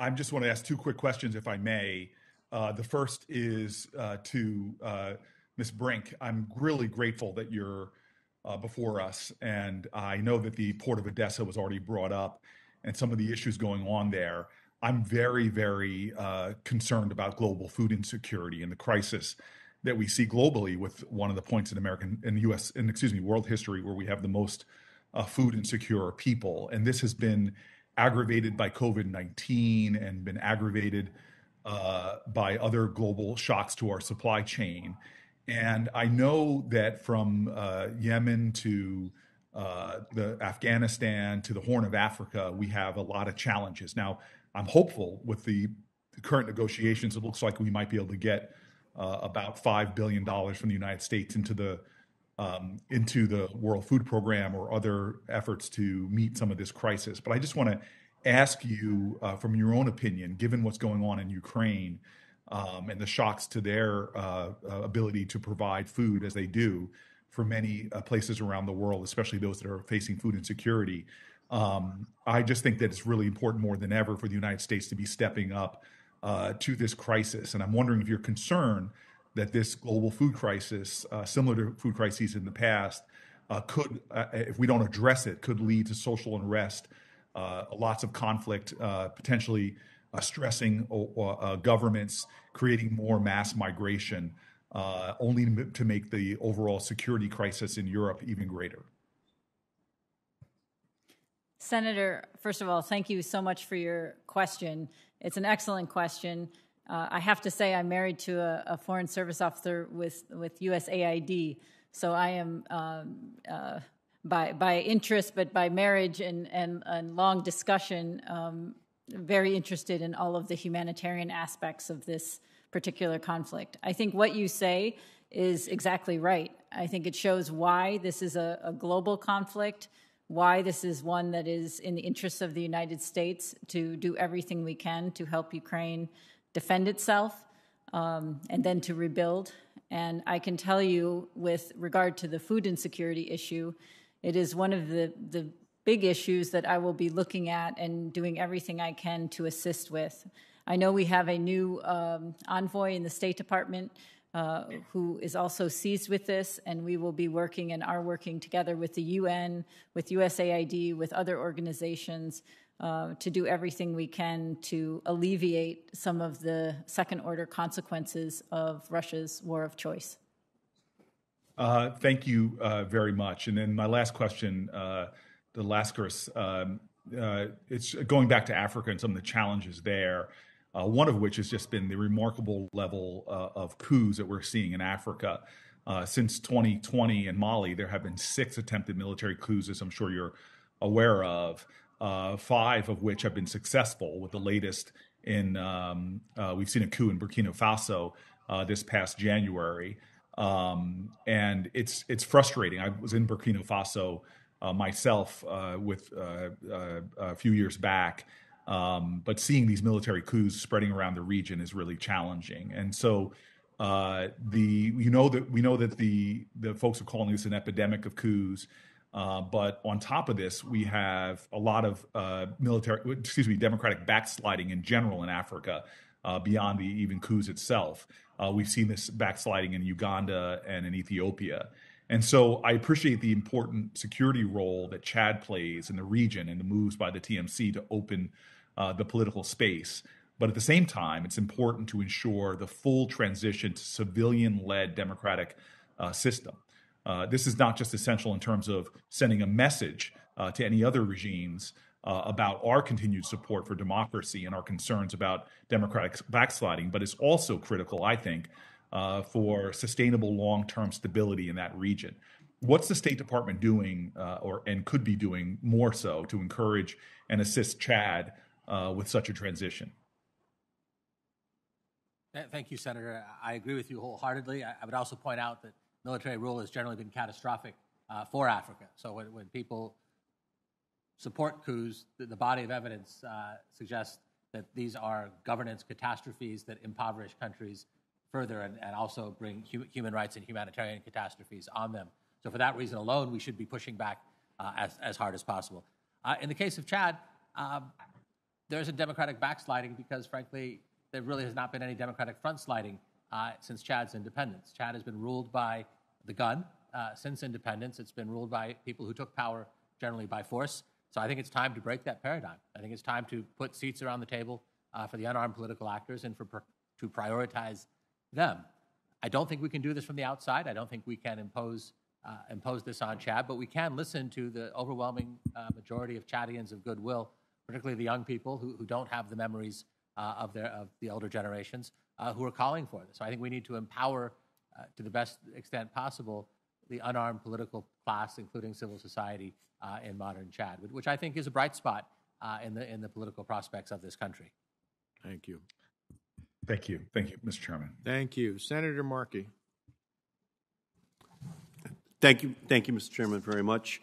I just want to ask two quick questions, if I may. The first is to Ms. Brink. I'm really grateful that you're before us, and I know that the Port of Odessa was already brought up and some of the issues going on there. I'm very, very concerned about global food insecurity and the crisis that we see globally with one of the points in U.S. and world history where we have the most food insecure people, and this has been aggravated by COVID-19 and been aggravated by other global shocks to our supply chain. And I know that from Yemen to the Afghanistan to the Horn of Africa, we have a lot of challenges. Now, I'm hopeful with the current negotiations, it looks like we might be able to get about $5 billion from the United States into the World Food Program or other efforts to meet some of this crisis. But I just want to ask you, from your own opinion, given what's going on in Ukraine and the shocks to their ability to provide food as they do for many places around the world, especially those that are facing food insecurity, I just think that it's really important more than ever for the United States to be stepping up to this crisis. And I'm wondering if you're concerned that this global food crisis, similar to food crises in the past, could, if we don't address it, could lead to social unrest, lots of conflict, potentially stressing governments, creating more mass migration, only to make the overall security crisis in Europe even greater. Senator, first of all, thank you so much for your question. It's an excellent question. I have to say I'm married to a Foreign Service officer with USAID, so I am by interest, but by marriage and long discussion, very interested in all of the humanitarian aspects of this particular conflict. I think what you say is exactly right. I think it shows why this is a global conflict, why this is one that is in the interests of the United States to do everything we can to help Ukraine defend itself and then to rebuild. And I can tell you, with regard to the food insecurity issue, it is one of the big issues that I will be looking at and doing everything I can to assist with. I know we have a new envoy in the State Department who is also seized with this, and we will be working and are working together with the UN, with USAID, with other organizations to do everything we can to alleviate some of the second-order consequences of Russia's war of choice. Thank you very much. And then my last question, the Lascaris, it's going back to Africa and some of the challenges there, one of which has just been the remarkable level of coups that we're seeing in Africa. Since 2020 in Mali, there have been 6 attempted military coups, as I'm sure you're aware of, 5 of which have been successful, with the latest in, we've seen a coup in Burkina Faso this past January. And it's frustrating. I was in Burkina Faso myself with a few years back, but seeing these military coups spreading around the region is really challenging. And so we know that the folks are calling this an epidemic of coups. But on top of this, we have a lot of democratic backsliding in general in Africa, beyond the even coups itself. We've seen this backsliding in Uganda and in Ethiopia. And so I appreciate the important security role that Chad plays in the region and the moves by the TMC to open the political space. But at the same time, it's important to ensure the full transition to civilian-led democratic system. This is not just essential in terms of sending a message to any other regimes about our continued support for democracy and our concerns about democratic backsliding, but it's also critical, I think, for sustainable long-term stability in that region. What's the State Department doing, and could be doing more so, to encourage and assist Chad with such a transition? Thank you, Senator. I agree with you wholeheartedly. I would also point out that military rule has generally been catastrophic for Africa. So when people support coups, the body of evidence suggests that these are governance catastrophes that impoverish countries further and also bring human rights and humanitarian catastrophes on them. So for that reason alone, we should be pushing back as hard as possible. In the case of Chad, there's a democratic backsliding because, frankly, there really has not been any democratic front sliding since Chad's independence. Chad has been ruled by the gun since independence. It's been ruled by people who took power generally by force. So I think it's time to break that paradigm. I think it's time to put seats around the table for the unarmed political actors and to prioritize them. I don't think we can do this from the outside. I don't think we can impose this on Chad, but we can listen to the overwhelming majority of Chadians of goodwill, particularly the young people who don't have the memories of the older generations, who are calling for this. So I think we need to empower, to the best extent possible, the unarmed political class, including civil society, in modern Chad, which I think is a bright spot in the political prospects of this country. Thank you. Thank you. Thank you, Mr. Chairman. Thank you. Senator Markey. Thank you, Mr. Chairman, very much.